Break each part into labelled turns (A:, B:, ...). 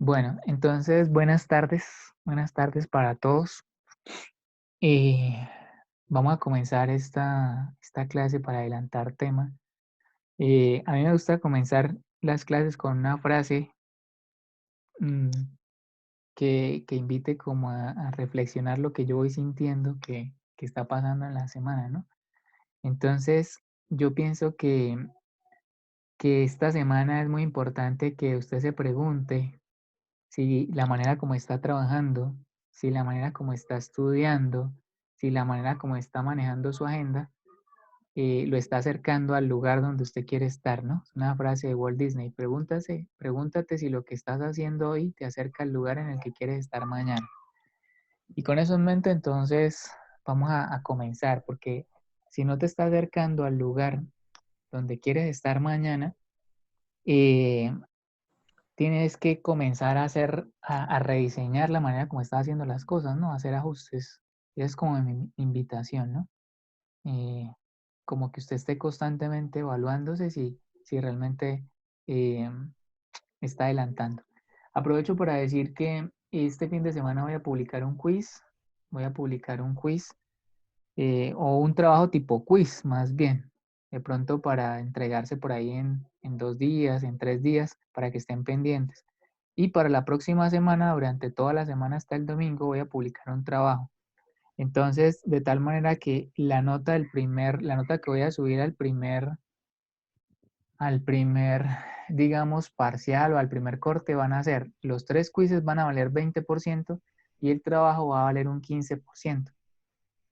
A: Bueno, entonces buenas tardes para todos. Eh, Vamos a comenzar esta clase para adelantar tema. A mí me gusta comenzar las clases con una frase mm, que invite como a reflexionar lo que yo voy sintiendo que está pasando en la semana, ¿no? Entonces, yo pienso que esta semana es muy importante que usted se pregunte si la manera como está trabajando, si la manera como está estudiando, si la manera como está manejando su agenda, lo está acercando al lugar donde usted quiere estar, ¿no? Es una frase de Walt Disney. Pregúntate si lo que estás haciendo hoy te acerca al lugar en el que quieres estar mañana. Y con eso en mente, entonces, vamos a comenzar, porque si no te está acercando al lugar donde quieres estar mañana, eh, tienes que comenzar a rediseñar la manera como estás haciendo las cosas, ¿no? Hacer ajustes. Y es como mi invitación, ¿no? Eh, Como que usted esté constantemente evaluándose si realmente eh, está adelantando. Aprovecho para decir que este fin de semana voy a publicar un quiz o un trabajo tipo quiz, más bien, de pronto para entregarse por ahí en 2 días, en 3 días, para que estén pendientes. Y para la próxima semana, durante toda la semana hasta el domingo, voy a publicar un trabajo. Entonces, de tal manera que la nota que voy a subir al primer, digamos, parcial o al primer corte van a ser, los 3 quizzes van a valer 20% y el trabajo va a valer un 15%.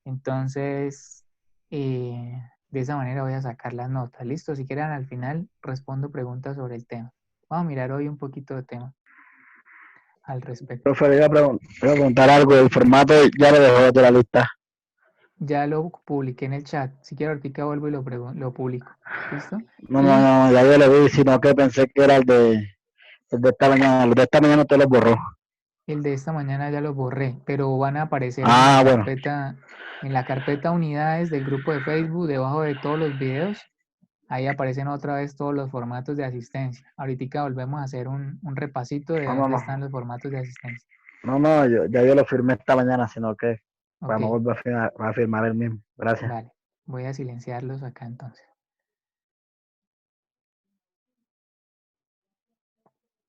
A: Entonces, de esa manera voy a sacar las notas. Listo, si quieren al final respondo preguntas sobre el tema. Vamos a mirar hoy un poquito de tema al respecto.
B: Profe, le iba a preguntar algo. El formato ya lo dejó de la lista.
A: Ya lo publiqué en el chat. Si quiero ahorita vuelvo y lo publico. ¿Listo?
B: No, no,
A: Y
B: no, ya yo lo vi, sino que pensé que era el de esta mañana. El de esta mañana usted lo borró.
A: el de esta mañana ya lo borré, pero van a aparecer
B: Ah, bueno.
A: en la carpeta unidades del grupo de Facebook, debajo de todos los videos. Ahí aparecen otra vez todos los formatos de asistencia. Ahorita volvemos a hacer un repasito de
B: No, no,
A: dónde
B: no.
A: están los formatos de asistencia.
B: No, no, ya yo lo firmé esta mañana, sino que
A: Ok,
B: vamos a volver a firmar el mismo. Gracias.
A: vale. Voy a silenciarlos acá entonces.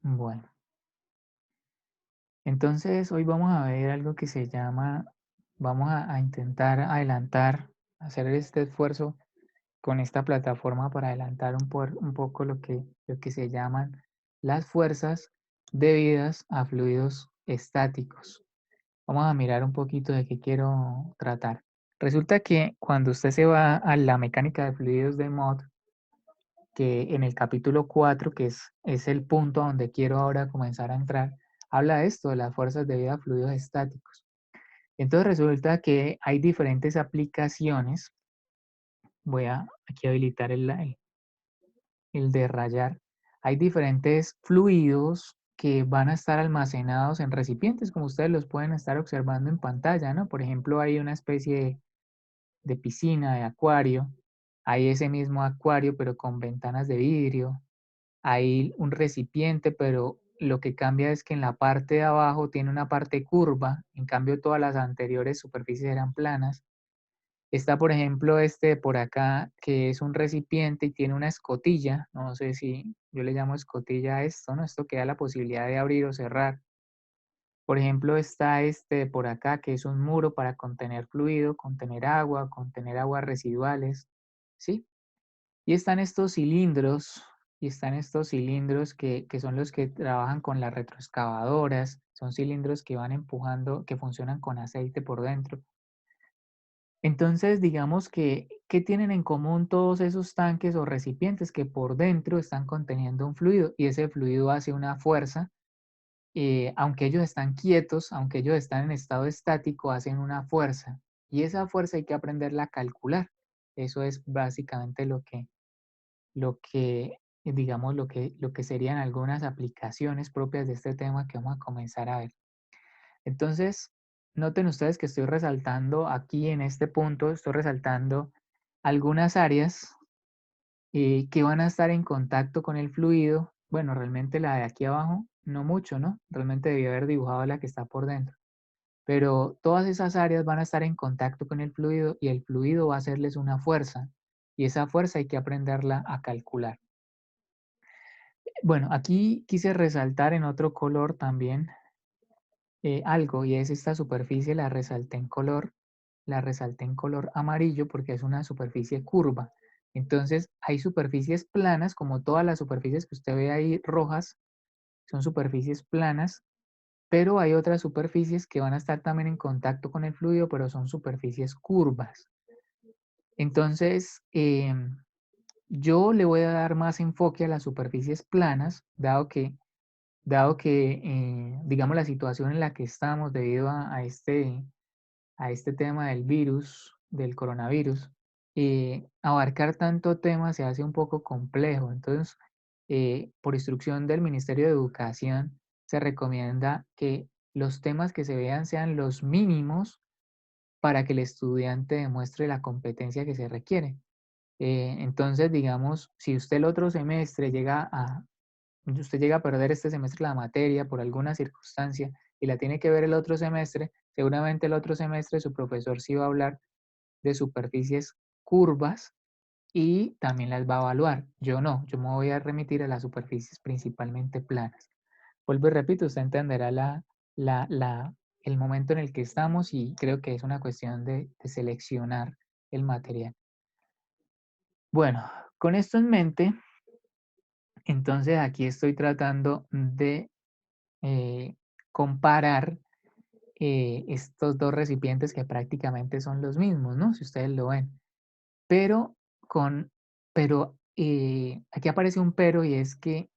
A: Bueno, entonces hoy vamos a ver algo que se llama, vamos a intentar adelantar, hacer este esfuerzo con esta plataforma para adelantar un poco lo que se llaman las fuerzas debidas a fluidos estáticos. Vamos a mirar un poquito de qué quiero tratar. Resulta que cuando usted se va a la mecánica de fluidos de Mott, que en el capítulo 4, que es el punto a donde quiero ahora comenzar a entrar, habla de esto, de las fuerzas debidas a fluidos estáticos. Entonces resulta que hay diferentes aplicaciones. Voy a aquí habilitar el de rayar. Hay diferentes fluidos que van a estar almacenados en recipientes, como ustedes los pueden estar observando en pantalla, ¿no? Por ejemplo, hay una especie de piscina, de acuario. Hay ese mismo acuario, pero con ventanas de vidrio. Hay un recipiente, pero lo que cambia es que en la parte de abajo tiene una parte curva, en cambio todas las anteriores superficies eran planas. Está, por ejemplo, este de por acá, que es un recipiente y tiene una escotilla, no sé si yo le llamo escotilla a esto, ¿no? Esto que da la posibilidad de abrir o cerrar. Por ejemplo, está este de por acá, que es un muro para contener fluido, contener aguas residuales, ¿sí? Y están estos cilindros que son los que trabajan con las retroexcavadoras, son cilindros que van empujando, que funcionan con aceite por dentro. Entonces, digamos que, ¿qué tienen en común todos esos tanques o recipientes que por dentro están conteniendo un fluido y ese fluido hace una fuerza? Aunque ellos están quietos, aunque ellos están en estado estático, hacen una fuerza y esa fuerza hay que aprenderla a calcular. Eso es básicamente digamos, lo que serían algunas aplicaciones propias de este tema que vamos a comenzar a ver. Entonces, noten ustedes que estoy resaltando aquí en este punto, estoy resaltando algunas áreas que van a estar en contacto con el fluido Bueno, realmente la de aquí abajo, no mucho, ¿no? Realmente debió haber dibujado la que está por dentro. Pero todas esas áreas van a estar en contacto con el fluido y el fluido va a hacerles una fuerza. Y esa fuerza hay que aprenderla a calcular. Bueno, aquí quise resaltar en otro color también algo y es esta superficie la resalté en color amarillo porque es una superficie curva. Entonces hay superficies planas, como todas las superficies que usted ve ahí rojas, son superficies planas, pero hay otras superficies que van a estar también en contacto con el fluido, pero son superficies curvas. Entonces, yo le voy a dar más enfoque a las superficies planas, dado que digamos, la situación en la que estamos debido a este tema del virus, del coronavirus, abarcar tanto tema se hace un poco complejo. Entonces, por instrucción del Ministerio de Educación, se recomienda que los temas que se vean sean los mínimos para que el estudiante demuestre la competencia que se requiere. Entonces, digamos, si usted el otro semestre usted llega a perder este semestre la materia por alguna circunstancia y la tiene que ver el otro semestre, seguramente el otro semestre su profesor sí va a hablar de superficies curvas y también las va a evaluar. Yo no, yo me voy a remitir a las superficies principalmente planas. Vuelvo y repito, usted entenderá el momento en el que estamos y creo que es una cuestión de seleccionar el material. Bueno, con esto en mente, entonces aquí estoy tratando de eh, comparar estos dos recipientes que prácticamente son los mismos, ¿no? Si ustedes lo ven. Pero con, pero aquí aparece un pero y es que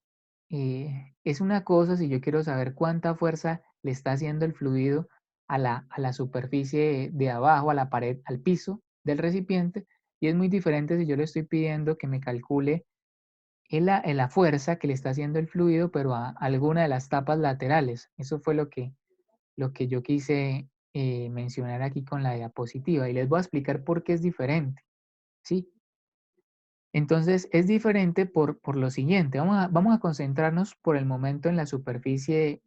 A: es una cosa si yo quiero saber cuánta fuerza le está haciendo el fluido a la superficie de abajo, a la pared, al piso del recipiente, y es muy diferente si yo le estoy pidiendo que me calcule la fuerza que le está haciendo el fluido, pero a alguna de las tapas laterales. Eso fue lo que yo quise mencionar aquí con la diapositiva y les voy a explicar por qué es diferente, ¿sí? Entonces es diferente por lo siguiente. Vamos a concentrarnos por el momento en la superficie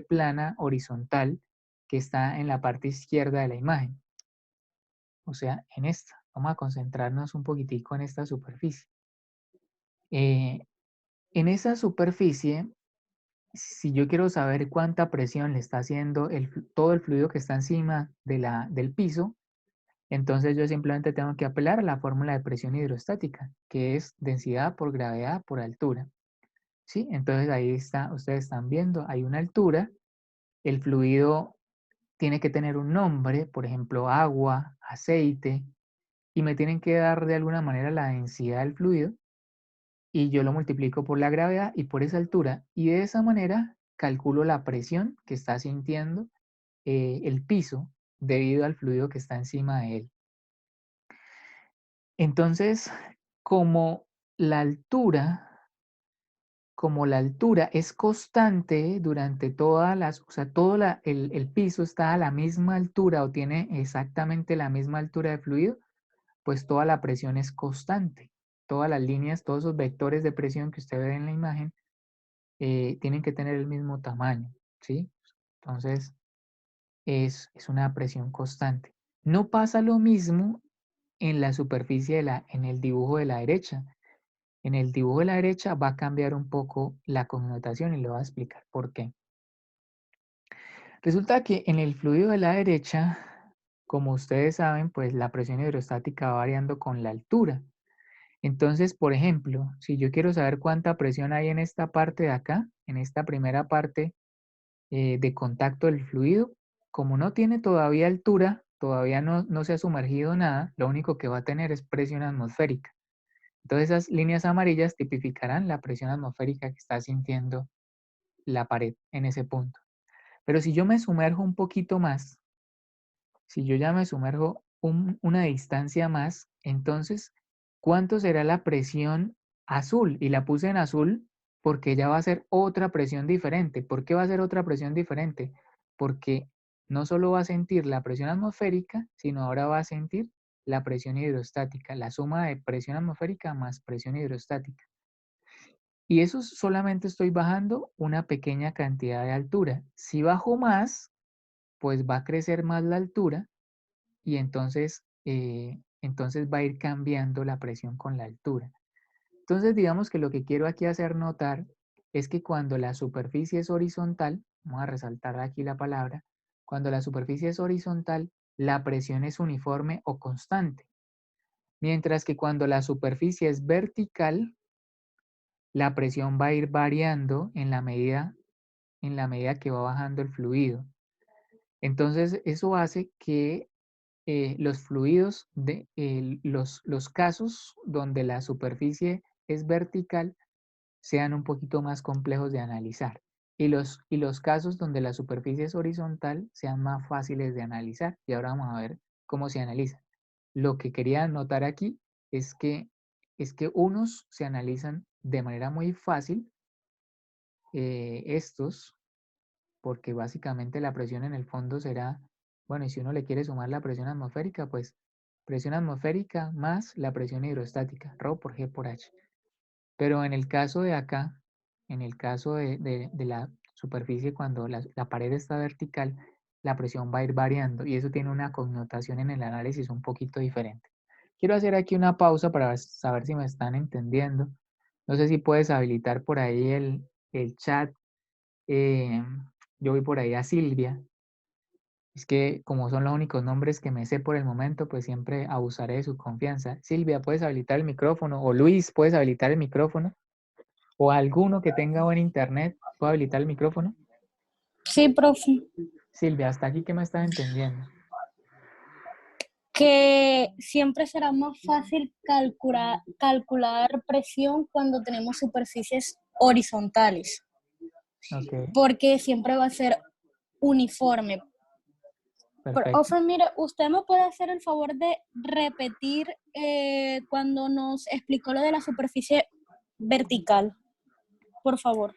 A: plana horizontal que está en la parte izquierda de la imagen, o sea, en esta. Vamos a concentrarnos un poquitico en esta superficie. Eh, en esa superficie, si yo quiero saber cuánta presión le está haciendo todo el fluido que está encima del piso, entonces yo simplemente tengo que apelar a la fórmula de presión hidrostática, que es densidad por gravedad por altura. ¿Sí? Entonces ahí está, ustedes están viendo, hay una altura, el fluido tiene que tener un nombre, por ejemplo, agua, aceite, y me tienen que dar de alguna manera la densidad del fluido, y yo lo multiplico por la gravedad y por esa altura, y de esa manera calculo la presión que está sintiendo el piso debido al fluido que está encima de él. Entonces, como la altura, como la altura es constante durante o sea, el piso está a la misma altura o tiene exactamente la misma altura de fluido, pues toda la presión es constante. Todas las líneas, todos esos vectores de presión que usted ve en la imagen tienen que tener el mismo tamaño, ¿sí? Entonces, es una presión constante. No pasa lo mismo en la superficie en el dibujo de la derecha. En el dibujo de la derecha va a cambiar un poco la connotación y le voy a explicar por qué. Resulta que en el fluido de la derecha, como ustedes saben, pues la presión hidrostática va variando con la altura. Entonces, por ejemplo, si yo quiero saber cuánta presión hay en esta parte de acá, en esta primera parte de contacto del fluido, como no tiene todavía altura, todavía no se ha sumergido nada, lo único que va a tener es presión atmosférica. Entonces esas líneas amarillas tipificarán la presión atmosférica que está sintiendo la pared en ese punto. Pero si yo me sumerjo un poquito más, si yo ya me sumerjo una distancia más, entonces, ¿cuánto será la presión azul? Y la puse en azul porque ya va a ser otra presión diferente. ¿Por qué va a ser otra presión diferente? Porque no solo va a sentir la presión atmosférica, sino ahora va a sentir la presión hidrostática, la suma de presión atmosférica más presión hidrostática. Y eso solamente estoy bajando una pequeña cantidad de altura. Si bajo más, pues va a crecer más la altura y entonces va a ir cambiando la presión con la altura. Entonces, digamos que lo que quiero aquí hacer notar es que cuando la superficie es horizontal, vamos a resaltar aquí la palabra, cuando la superficie es horizontal, la presión es uniforme o constante. Mientras que cuando la superficie es vertical, la presión va a ir variando en la medida que va bajando el fluido. Entonces, eso hace que los fluidos, los casos donde la superficie es vertical, sean un poquito más complejos de analizar. Y los casos donde la superficie es horizontal sean más fáciles de analizar. Y ahora vamos a ver cómo se analiza. Lo que quería notar aquí es que, es que unos se analizan de manera muy fácil, estos, porque básicamente la presión en el fondo será, bueno, y si uno le quiere sumar la presión atmosférica, pues presión atmosférica más la presión hidrostática, ρ por G por H. Pero en el caso de acá, en el caso de la superficie, cuando la pared está vertical, la presión va a ir variando y eso tiene una connotación en el análisis un poquito diferente. Quiero hacer aquí una pausa para saber si me están entendiendo. No sé si puedes habilitar por ahí el chat. eh, yo voy por ahí a Silvia. Es que como son los únicos nombres que me sé por el momento, pues siempre abusaré de su confianza. Silvia, ¿puedes habilitar el micrófono? O Luis, ¿puedes habilitar el micrófono? O alguno que tenga buen internet, ¿puede habilitar el micrófono?
C: Sí, profe.
A: Silvia, hasta aquí, ¿qué me estás entendiendo?
C: Que siempre será más fácil calcular presión cuando tenemos superficies horizontales,
A: Ok,
C: porque siempre va a ser uniforme.
A: perfecto.
C: Profe, mire, ¿usted me puede hacer el favor de repetir cuando nos explicó lo de la superficie vertical? Por favor.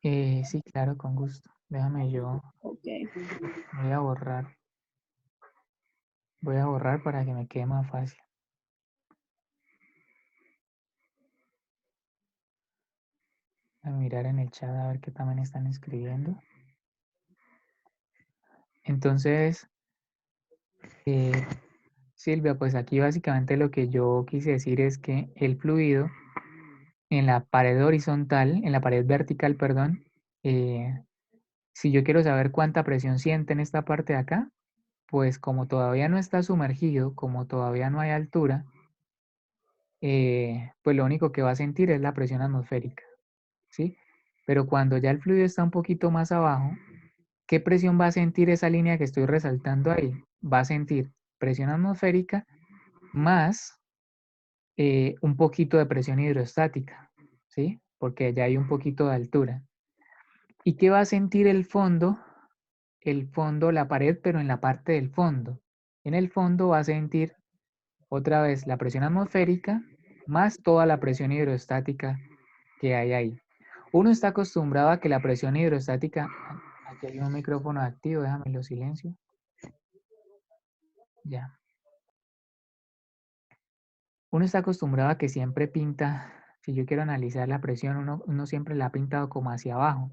A: Sí, claro, con gusto. Déjame yo,
C: Ok.
A: voy a borrar. Voy a borrar para que me quede más fácil. A mirar en el chat a ver qué también están escribiendo. Entonces, eh, Silvia, pues aquí básicamente lo que yo quise decir es que el fluido en la pared horizontal, en la pared vertical, perdón, si yo quiero saber cuánta presión siente en esta parte de acá, pues como todavía no está sumergido, como todavía no hay altura, pues lo único que va a sentir es la presión atmosférica, ¿sí? Pero cuando ya el fluido está un poquito más abajo, ¿qué presión va a sentir esa línea que estoy resaltando ahí? Va a sentir presión atmosférica más un poquito de presión hidrostática, ¿sí? Porque ya hay un poquito de altura. ¿Y qué va a sentir el fondo? El fondo, la pared, pero en la parte del fondo. En el fondo va a sentir otra vez la presión atmosférica más toda la presión hidrostática que hay ahí. Uno está acostumbrado a que la presión hidrostática, aquí hay un micrófono activo, déjame lo silencio. Ya. Uno está acostumbrado a que siempre pinta, si yo quiero analizar la presión, uno siempre la ha pintado como hacia abajo,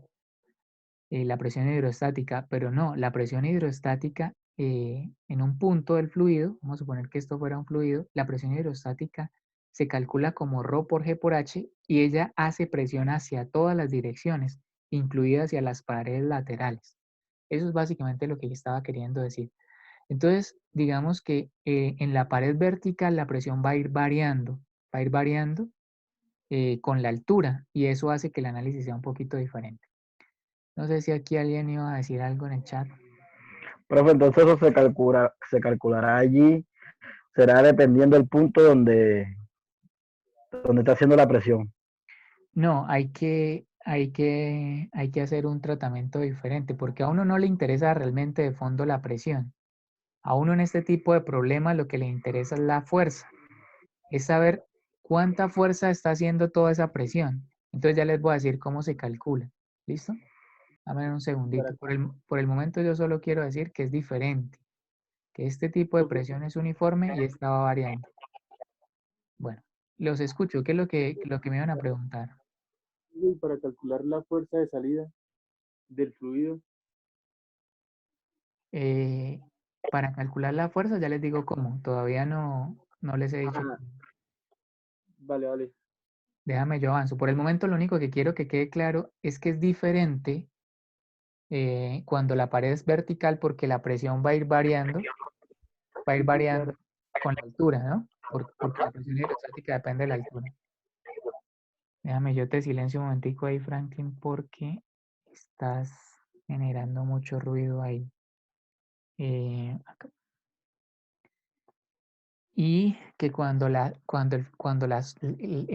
A: la presión hidrostática, pero no, la presión hidrostática en un punto del fluido, vamos a suponer que esto fuera un fluido, la presión hidrostática se calcula como ρ por G por H y ella hace presión hacia todas las direcciones, incluidas hacia las paredes laterales. Eso es básicamente lo que yo estaba queriendo decir. Entonces, digamos que en la pared vertical la presión va a ir variando con la altura y eso hace que el análisis sea un poquito diferente. No sé si aquí alguien iba a decir algo en el chat.
B: Profe, entonces eso se calculará allí, será dependiendo del punto donde está haciendo la presión.
A: No, hay que hacer un tratamiento diferente porque a uno no le interesa realmente de fondo la presión. A uno en este tipo de problemas lo que le interesa es la fuerza, es saber cuánta fuerza está haciendo toda esa presión. Entonces ya les voy a decir cómo se calcula. ¿Listo? Dame un segundito. Por el momento yo solo quiero decir que es diferente, que este tipo de presión es uniforme y esta va variando. Bueno. Los escucho. ¿Qué es lo que me iban a preguntar?
D: Y para calcular la fuerza de salida del fluido.
A: Eh, para calcular la fuerza, ya les digo cómo. Todavía no les he dicho.
D: Ajá, vale, vale.
A: Déjame, yo avanzo. Por el momento, lo único que quiero que quede claro es que es diferente cuando la pared es vertical porque la presión va a ir
D: Sí, sí,
A: variando
D: claro.
A: con la altura, ¿no? Porque la presión hidrostática depende de la altura. Déjame, yo te silencio un momentico ahí, Franklin, porque estás generando mucho ruido ahí. Acá. Y que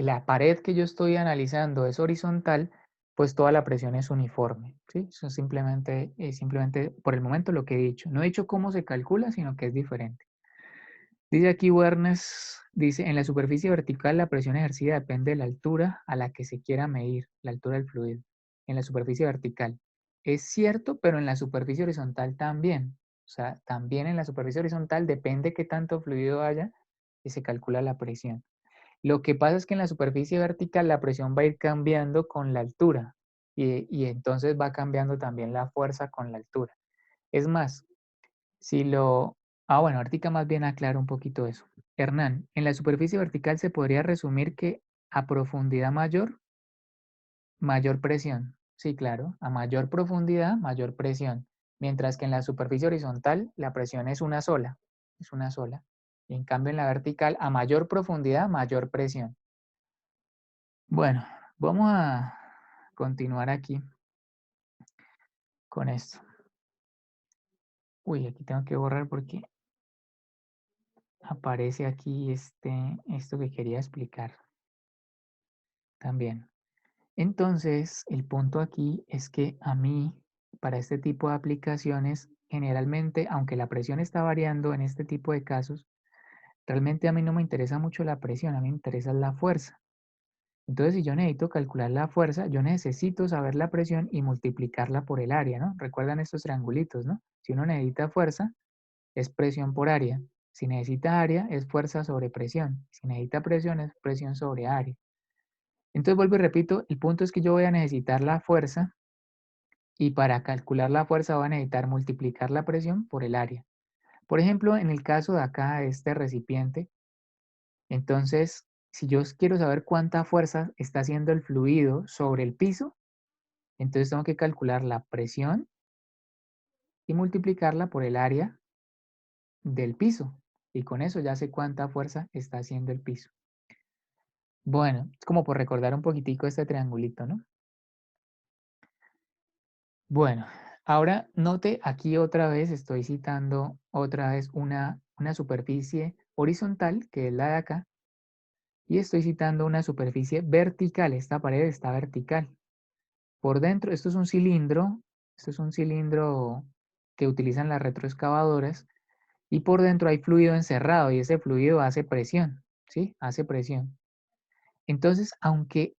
A: la pared que yo estoy analizando es horizontal, pues toda la presión es uniforme, ¿sí? Eso simplemente por el momento lo que he dicho. No he dicho cómo se calcula, sino que es diferente. Dice aquí Wernes, dice, en la superficie vertical la presión ejercida depende de la altura a la que se quiera medir, la altura del fluido, en la superficie vertical. Es cierto, pero en la superficie horizontal también. O sea, también en la superficie horizontal depende qué tanto fluido haya y se calcula la presión. Lo que pasa es que en la superficie vertical la presión va a ir cambiando con la altura y entonces va cambiando también la fuerza con la altura. Es más, si lo... Ah, bueno, ahorita más bien aclaro un poquito eso. Hernán, en la superficie vertical se podría resumir que a profundidad mayor, mayor presión. Sí, claro, a mayor profundidad, mayor presión. Mientras que en la superficie horizontal la presión es una sola, es una sola. Y en cambio en la vertical, a mayor profundidad, mayor presión. Bueno, vamos a continuar aquí con esto. Uy, aquí tengo que borrar porque aparece aquí esto que quería explicar también. Entonces, el punto aquí es que a mí, para este tipo de aplicaciones, generalmente, aunque la presión está variando en este tipo de casos, realmente a mí no me interesa mucho la presión, a mí me interesa la fuerza. Entonces, si yo necesito calcular la fuerza, yo necesito saber la presión y multiplicarla por el área, ¿no? Recuerdan estos triangulitos, ¿no? Si uno necesita fuerza, es presión por área. Si necesita área, es fuerza sobre presión. Si necesita presión, es presión sobre área. Entonces, vuelvo y repito, el punto es que yo voy a necesitar la fuerza y para calcular la fuerza voy a necesitar multiplicar la presión por el área. Por ejemplo, en el caso de acá, de este recipiente, entonces, si yo quiero saber cuánta fuerza está haciendo el fluido sobre el piso, entonces tengo que calcular la presión y multiplicarla por el área del piso. Y con eso ya sé cuánta fuerza está haciendo el piso. Bueno, es como por recordar un poquitico este triangulito, ¿no? Bueno, ahora note aquí otra vez, estoy citando otra vez una superficie horizontal, que es la de acá, y estoy citando una superficie vertical. Esta pared está vertical. Por dentro, esto es un cilindro que utilizan las retroexcavadoras, y por dentro hay fluido encerrado y ese fluido hace presión, ¿sí? Hace presión. Entonces, aunque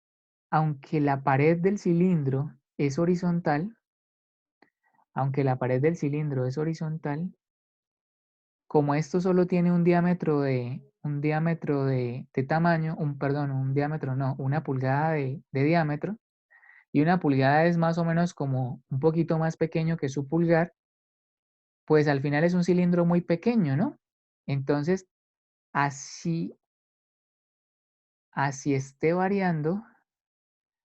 A: la pared del cilindro es horizontal, aunque la pared del cilindro es horizontal, como esto solo tiene un diámetro de tamaño, perdón, un diámetro no, una pulgada de diámetro, y una pulgada es más o menos como un poquito más pequeño que su pulgar, pues al final es un cilindro muy pequeño, ¿no? Entonces, así, así esté variando,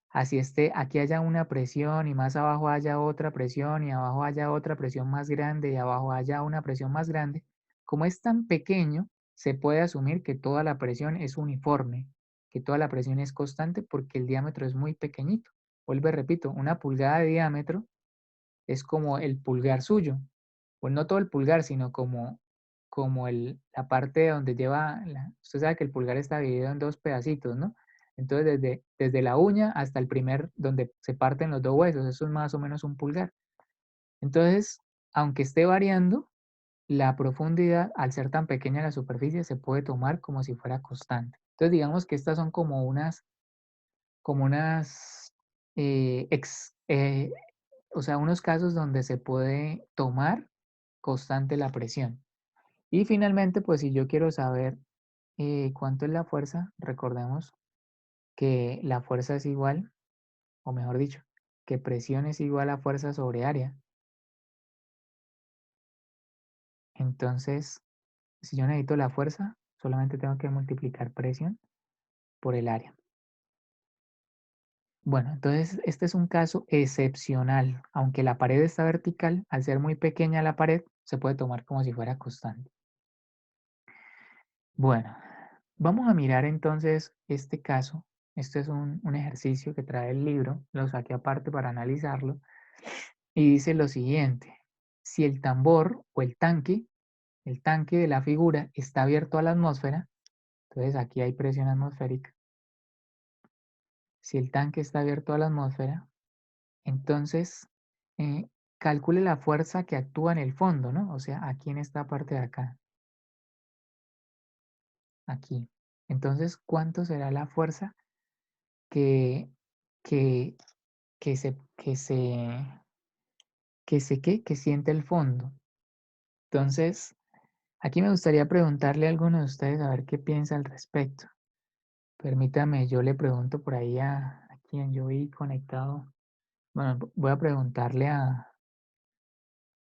A: así esté, aquí haya una presión y más abajo haya otra presión y abajo haya otra presión más grande y abajo haya una presión más grande, como es tan pequeño, se puede asumir que toda la presión es uniforme, que toda la presión es constante porque el diámetro es muy pequeñito. Vuelvo y repito, una pulgada de diámetro es como el pulgar suyo, pues no todo el pulgar, sino como la parte donde lleva, usted sabe que el pulgar está dividido en dos pedacitos, ¿no? Entonces desde la uña hasta el primer, donde se parten los dos huesos, eso es más o menos un pulgar. Entonces, aunque esté variando, la profundidad, al ser tan pequeña la superficie, se puede tomar como si fuera constante. Entonces, digamos que estas son como unas, eh, ex- eh, o sea, unos casos donde se puede tomar constante la presión. Y finalmente, pues si yo quiero saber ¿cuánto es la fuerza? Recordemos que la fuerza es igual, o mejor dicho, que presión es igual a fuerza sobre área. Entonces, si yo necesito la fuerza, solamente tengo que multiplicar presión por el área. Bueno, entonces este es un caso excepcional. Aunque la pared está vertical, al ser muy pequeña la pared, se puede tomar como si fuera constante. Bueno, vamos a mirar entonces este caso. Este es un ejercicio que trae el libro, lo saqué aparte para analizarlo, y dice lo siguiente. Si el tambor o el tanque de la figura está abierto a la atmósfera, entonces aquí hay presión atmosférica. Si el tanque está abierto a la atmósfera, entonces eh, calcule la fuerza que actúa en el fondo, ¿no? O sea, aquí en esta parte de acá. Aquí. Entonces, ¿cuánto será la fuerza que, que, que siente el fondo? Entonces, aquí me gustaría preguntarle a alguno de ustedes a ver qué piensa al respecto. Permítame, yo le pregunto por ahí a quien yo vi conectado. Bueno, voy a preguntarle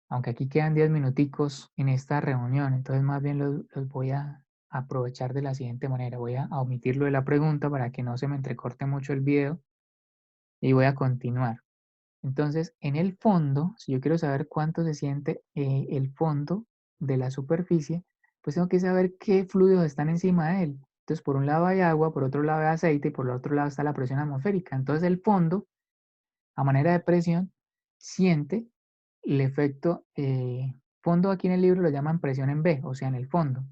A: aunque aquí quedan 10 minuticos en esta reunión, entonces más bien los voy a aprovechar de la siguiente manera. Voy a omitirlo de la pregunta para que no se me entrecorte mucho el video y voy a continuar. Entonces, en el fondo, si yo quiero saber cuánto se siente el fondo de la superficie, pues tengo que saber qué fluidos están encima de él. Entonces, por un lado hay agua, por otro lado hay aceite y por el otro lado está la presión atmosférica. Entonces, el fondo, a manera de presión, siente el efecto fondo. Aquí en el libro lo llaman presión en B, o sea, en el fondo.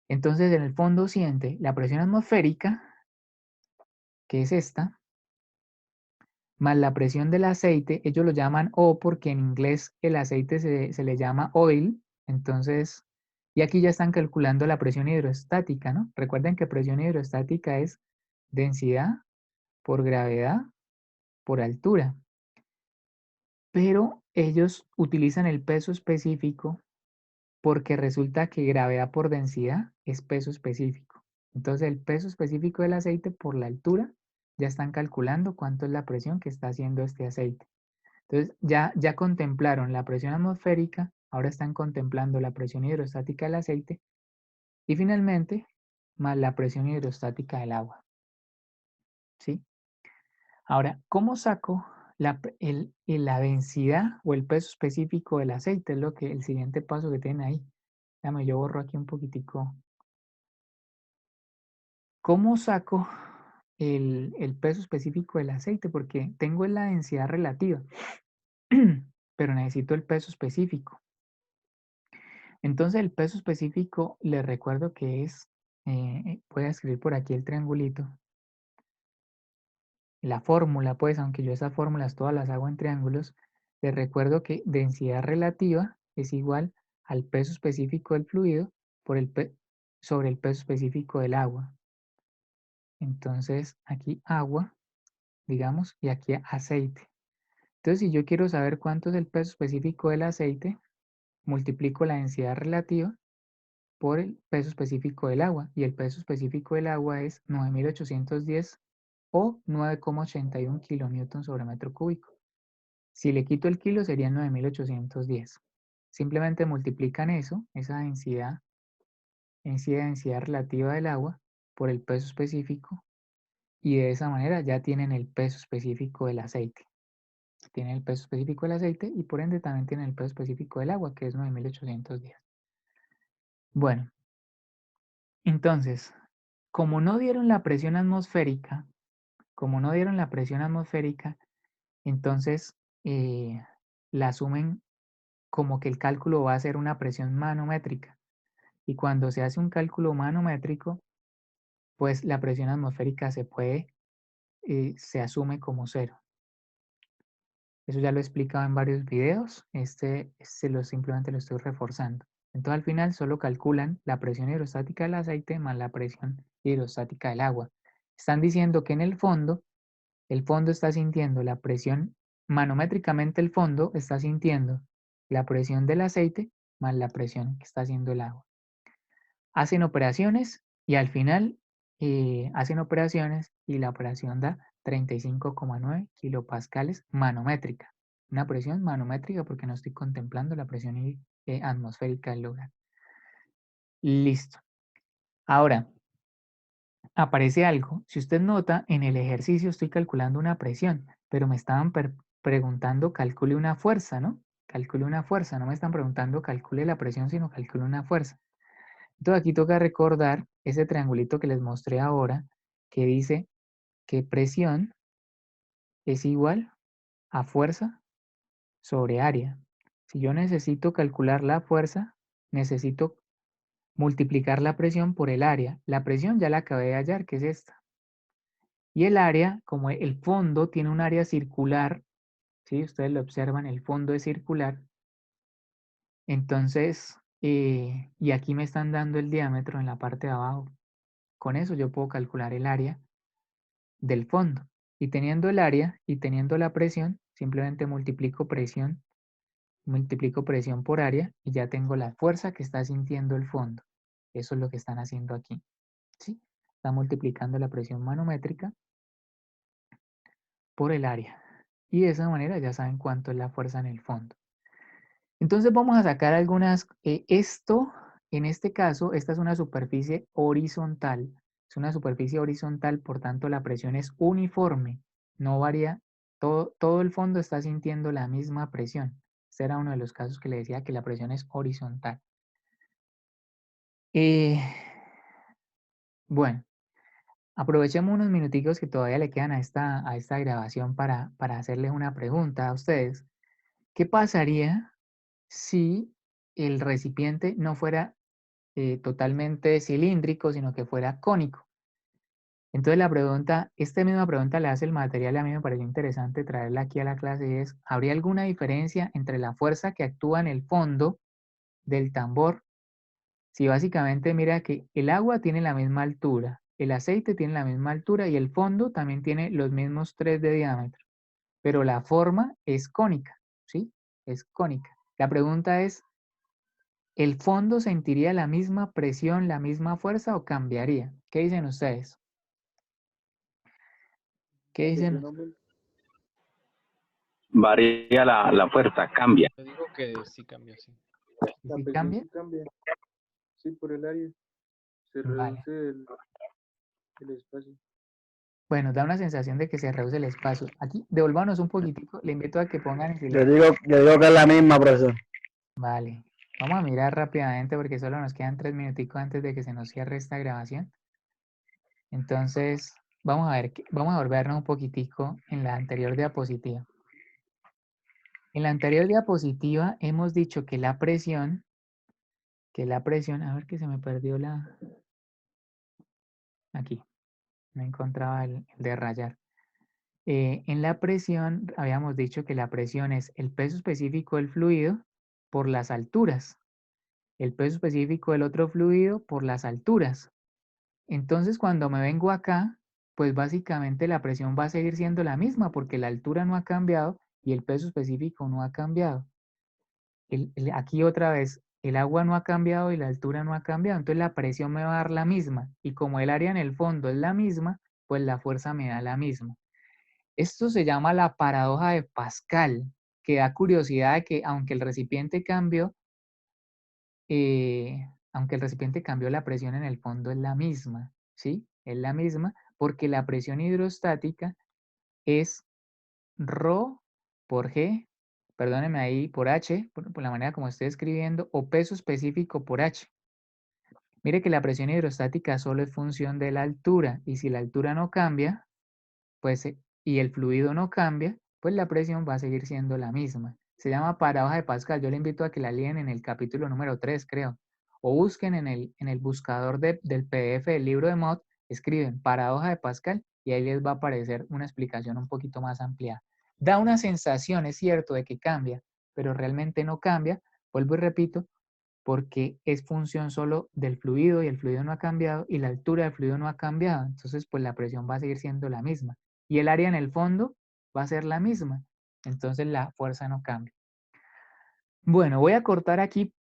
A: Entonces, en el fondo siente la presión atmosférica, que es esta, más la presión del aceite. Ellos lo llaman O porque en inglés el aceite se le llama oil. Entonces, y aquí ya están calculando la presión hidrostática, ¿no? Recuerden que presión hidrostática es densidad por gravedad por altura. Pero ellos utilizan el peso específico porque resulta que gravedad por densidad es peso específico. Entonces el peso específico del aceite por la altura, ya están calculando cuánto es la presión que está haciendo este aceite. Entonces ya contemplaron la presión atmosférica, ahora están contemplando la presión hidrostática del aceite y finalmente más la presión hidrostática del agua. ¿Sí? Ahora, ¿cómo saco la densidad o el peso específico del aceite? Es lo que el siguiente paso que tienen ahí. Déjame, yo borro aquí un poquitico. ¿Cómo saco el peso específico del aceite? Porque tengo la densidad relativa, pero necesito el peso específico. Entonces el peso específico, les recuerdo que es, voy a escribir por aquí el triangulito. La fórmula, pues, aunque yo esas fórmulas todas las hago en triángulos, les recuerdo que densidad relativa es igual al peso específico del fluido sobre el peso específico del agua. Entonces aquí agua, digamos, y aquí aceite. Entonces si yo quiero saber cuánto es el peso específico del aceite, multiplico la densidad relativa por el peso específico del agua. Y el peso específico del agua es 9.810 o 9,81 kilonewton sobre metro cúbico. Si le quito el kilo serían 9.810. Simplemente multiplican eso, esa densidad relativa del agua, por el peso específico y de esa manera ya tienen el peso específico del aceite. Tienen el peso específico del aceite y por ende también tienen el peso específico del agua, que es 9.810. Bueno, entonces, como no dieron la presión atmosférica, entonces la asumen como que el cálculo va a ser una presión manométrica. Y cuando se hace un cálculo manométrico, pues la presión atmosférica se asume como cero. Eso ya lo he explicado en varios videos, simplemente lo estoy reforzando. Entonces al final solo calculan la presión hidrostática del aceite más la presión hidrostática del agua. Están diciendo que en el fondo está sintiendo la presión, manométricamente el fondo está sintiendo la presión del aceite más la presión que está haciendo el agua. Hacen operaciones Y al final hacen operaciones y la operación da 35,9 kilopascales manométrica. Una presión manométrica porque no estoy contemplando la presión atmosférica del lugar. Listo. Ahora, aparece algo. Si usted nota, en el ejercicio estoy calculando una presión, pero me estaban preguntando calcule una fuerza, ¿no? Calcule una fuerza. No me están preguntando calcule la presión, sino calcule una fuerza. Entonces aquí toca recordar ese triangulito que les mostré ahora, que dice que presión es igual a fuerza sobre área. Si yo necesito calcular la fuerza, necesito multiplicar la presión por el área. La presión ya la acabé de hallar, que es esta. Y el área, como el fondo tiene un área circular, ¿sí? Ustedes lo observan, el fondo es circular. Entonces, y aquí me están dando el diámetro en la parte de abajo. Con eso yo puedo calcular el área del fondo. Y teniendo el área y teniendo la presión, simplemente multiplico presión por área y ya tengo la fuerza que está sintiendo el fondo. Eso es lo que están haciendo aquí, ¿sí? Están multiplicando la presión manométrica por el área. Y de esa manera ya saben cuánto es la fuerza en el fondo. Entonces vamos a sacar algunas, en este caso, esta es una superficie horizontal. Es una superficie horizontal, por tanto la presión es uniforme, no varía. Todo el fondo está sintiendo la misma presión. Este era uno de los casos que le decía que la presión es horizontal. Bueno, aprovechemos unos minuticos que todavía le quedan a esta grabación para hacerles una pregunta a ustedes. ¿Qué pasaría si el recipiente no fuera totalmente cilíndrico, sino que fuera cónico? Entonces esta misma pregunta le hace el material, a mí me pareció interesante traerla aquí a la clase, y es, ¿habría alguna diferencia entre la fuerza que actúa en el fondo del tambor? Si básicamente mira que el agua tiene la misma altura, el aceite tiene la misma altura y el fondo también tiene los mismos 3 de diámetro, pero la forma es cónica, ¿sí? Es cónica. La pregunta es, ¿el fondo sentiría la misma presión, la misma fuerza o cambiaría? ¿Qué dicen ustedes? ¿Qué dicen?
D: Presión aumenta.
E: Varía la fuerza, cambia.
F: Yo digo que sí cambia, sí.
D: La
A: ¿Sí
D: presión
A: cambia?
D: sí cambia. Sí, por el área. Se
A: Vale.
D: reduce el espacio.
A: Bueno, da una sensación de que se reduce el espacio. Aquí, devolvámonos un poquitico. Le invito a que pongan en
B: Yo
A: silencio.
B: digo que es la misma, profesor.
A: Vale. Vamos a mirar rápidamente porque solo nos quedan 3 minuticos antes de que se nos cierre esta grabación. Entonces, vamos a ver, vamos a volvernos un poquitico en la anterior diapositiva. En la anterior diapositiva hemos dicho que la presión, a ver que se me perdió aquí, no encontraba el de rayar. En la presión habíamos dicho que la presión es el peso específico del fluido por las alturas, el peso específico del otro fluido por las alturas. Entonces cuando me vengo acá, pues básicamente la presión va a seguir siendo la misma porque la altura no ha cambiado y el peso específico no ha cambiado. Aquí otra vez, el agua no ha cambiado y la altura no ha cambiado, entonces la presión me va a dar la misma y como el área en el fondo es la misma, pues la fuerza me da la misma. Esto se llama la paradoja de Pascal, que da curiosidad de que aunque el recipiente cambió, la presión en el fondo es la misma, ¿sí? Es la misma porque la presión hidrostática es ρ por G, perdónenme ahí, por H, por la manera como estoy escribiendo, o peso específico por H. Mire que la presión hidrostática solo es función de la altura y si la altura no cambia, pues, y el fluido no cambia, pues la presión va a seguir siendo la misma. Se llama paradoja de Pascal. Yo le invito a que la lean en el capítulo número 3, creo. O busquen en el buscador del PDF del libro de Mott, escriben paradoja de Pascal y ahí les va a aparecer una explicación un poquito más ampliada. Da una sensación, es cierto, de que cambia, pero realmente no cambia. Vuelvo y repito, porque es función solo del fluido y el fluido no ha cambiado y la altura del fluido no ha cambiado. Entonces, pues la presión va a seguir siendo la misma. Y el área en el fondo va a ser la misma. Entonces la fuerza no cambia. Bueno, voy a cortar aquí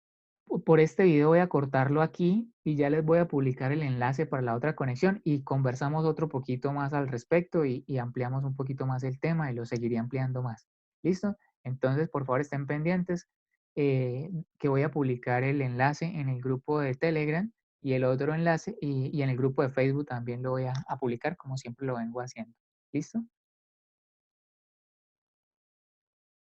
A: por este video voy a cortarlo aquí y ya les voy a publicar el enlace para la otra conexión y conversamos otro poquito más al respecto y ampliamos un poquito más el tema y lo seguiré ampliando más. ¿Listo? Entonces, por favor, estén pendientes que voy a publicar el enlace en el grupo de Telegram y el otro enlace y en el grupo de Facebook también lo voy a publicar como siempre lo vengo haciendo. ¿Listo?